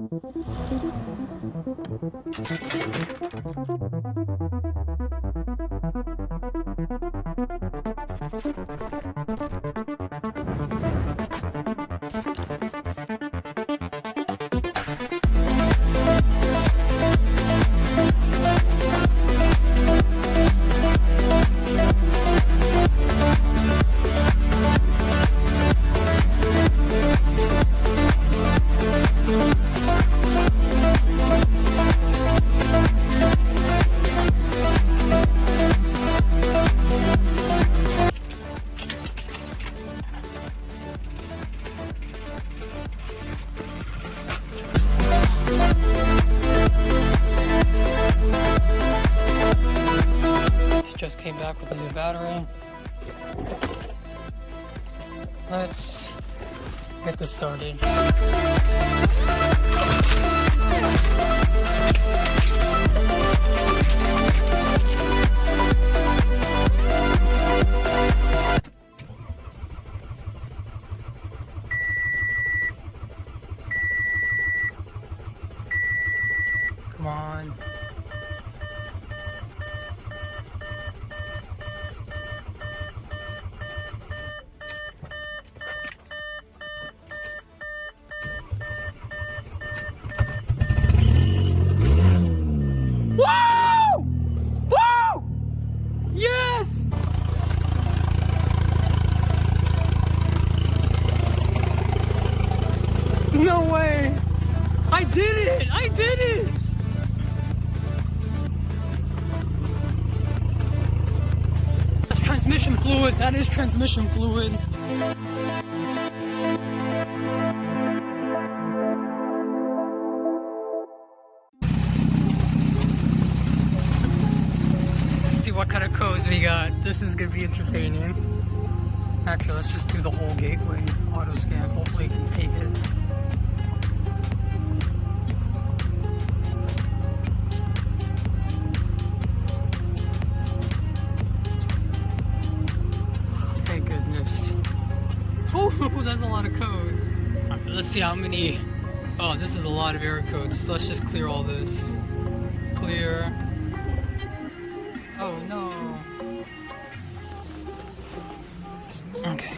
Just came back with a new battery. Let's get this started. Come on. Woo! Woo! Yes! No way! I did it! I did it! That's transmission fluid. That is transmission fluid. See what kind of codes we got. This is gonna be entertaining. Actually, let's just do the whole gateway auto scan. Hopefully it can take it. Thank goodness. Oh, that's a lot of codes. Let's see how many. Oh, this is a lot of error codes. Let's just clear all this. Clear. Oh no. Okay.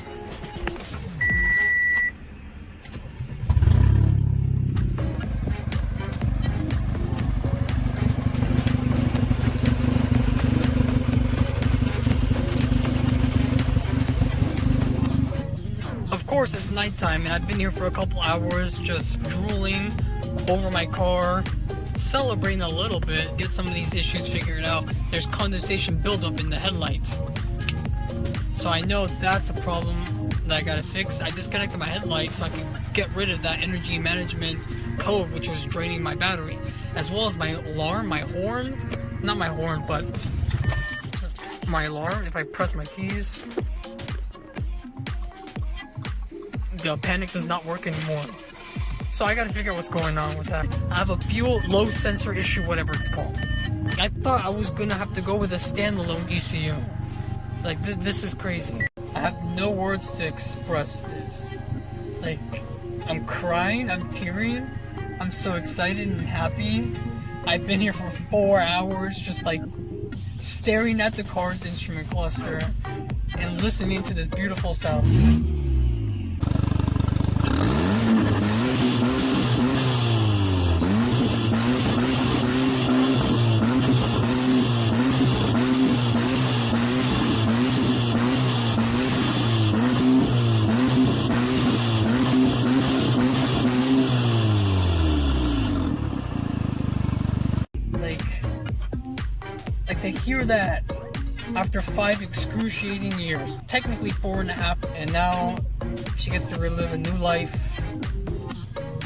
Of course, it's nighttime and I've been here for a couple hours just drooling over my car, celebrating a little bit, get some of these issues figured out. There's condensation buildup in the headlights. So I know that's a problem that I gotta fix. I disconnected my headlights so I can get rid of that energy management code which was draining my battery. As well as my alarm, my horn. Not my horn, but my alarm. If I press my keys, the panic does not work anymore. So I gotta figure out what's going on with that. I have a fuel low sensor issue, whatever it's called. I thought I was gonna have to go with a standalone ECU. Like, this is crazy. I have no words to express this. Like, I'm crying, I'm tearing. I'm so excited and happy. I've been here for 4 hours just like staring at the car's instrument cluster and listening to this beautiful sound. To hear that after 5 excruciating years, technically 4.5, and now she gets to relive a new life,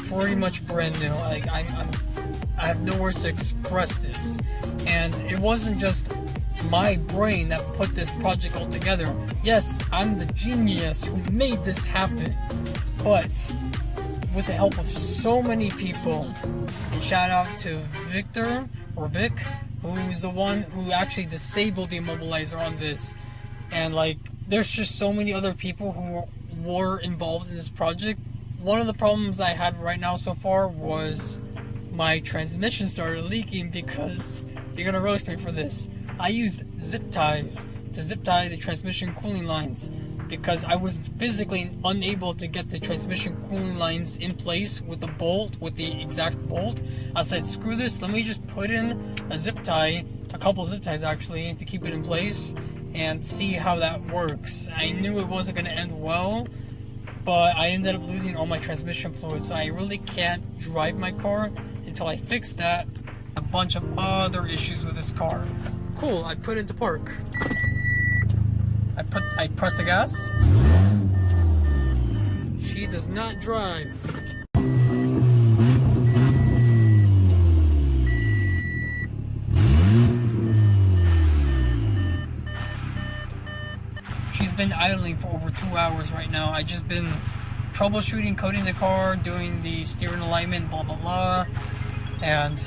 pretty much brand new. Like I have no words to express this, and it wasn't just my brain that put this project all together. Yes, I'm the genius who made this happen, but with the help of so many people, and shout out to Victor or Vic, who's the one who actually disabled the immobilizer on this, and like there's just so many other people who were involved in this project one of the problems I had right now so far was my transmission started leaking, because you're gonna roast me for this. I used zip ties to zip tie the transmission cooling lines because I was physically unable to get the transmission cooling lines in place with the bolt, with the exact bolt. I said, screw this, let me just put in a zip tie, a couple of zip ties actually, to keep it in place and see how that works. I knew it wasn't gonna end well, but I ended up losing all my transmission fluid, so I really can't drive my car until I fix that. A bunch of other issues with this car. Cool, I put it into park. I press the gas. She does not drive. She's been idling for over 2 hours right now. I just been troubleshooting, coding the car, doing the steering alignment, blah blah blah, and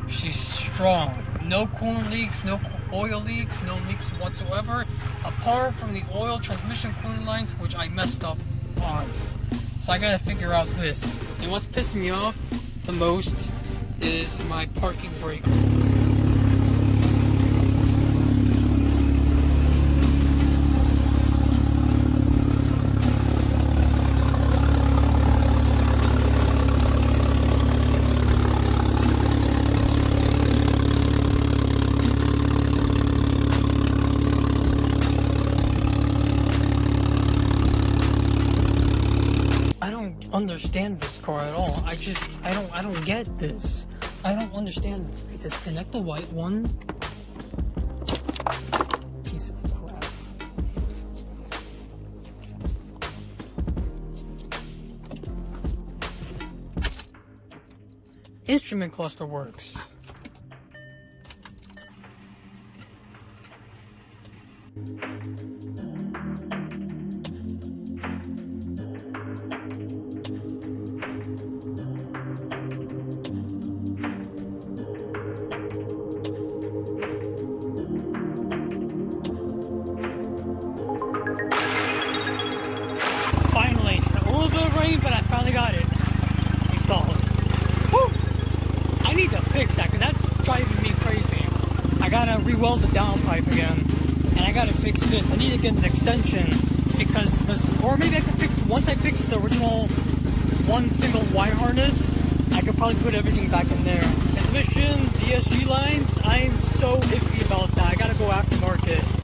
she's strong. No coolant leaks, no oil leaks, no leaks whatsoever, apart from the oil transmission cooling lines, which I messed up on. So I gotta figure out this. And what's pissing me off the most is my parking brake. Understand this car at all. I don't get this. I don't understand. Disconnect the white one. Piece of crap. Instrument cluster works. But I finally got it installed. Woo! I need to fix that because that's driving me crazy. I gotta re-weld the downpipe again, and I gotta fix this. I need to get an extension because this, or maybe I could fix, once I fix the original one single wire harness, I could probably put everything back in there. Transmission, DSG lines, I'm so iffy about that. I gotta go aftermarket.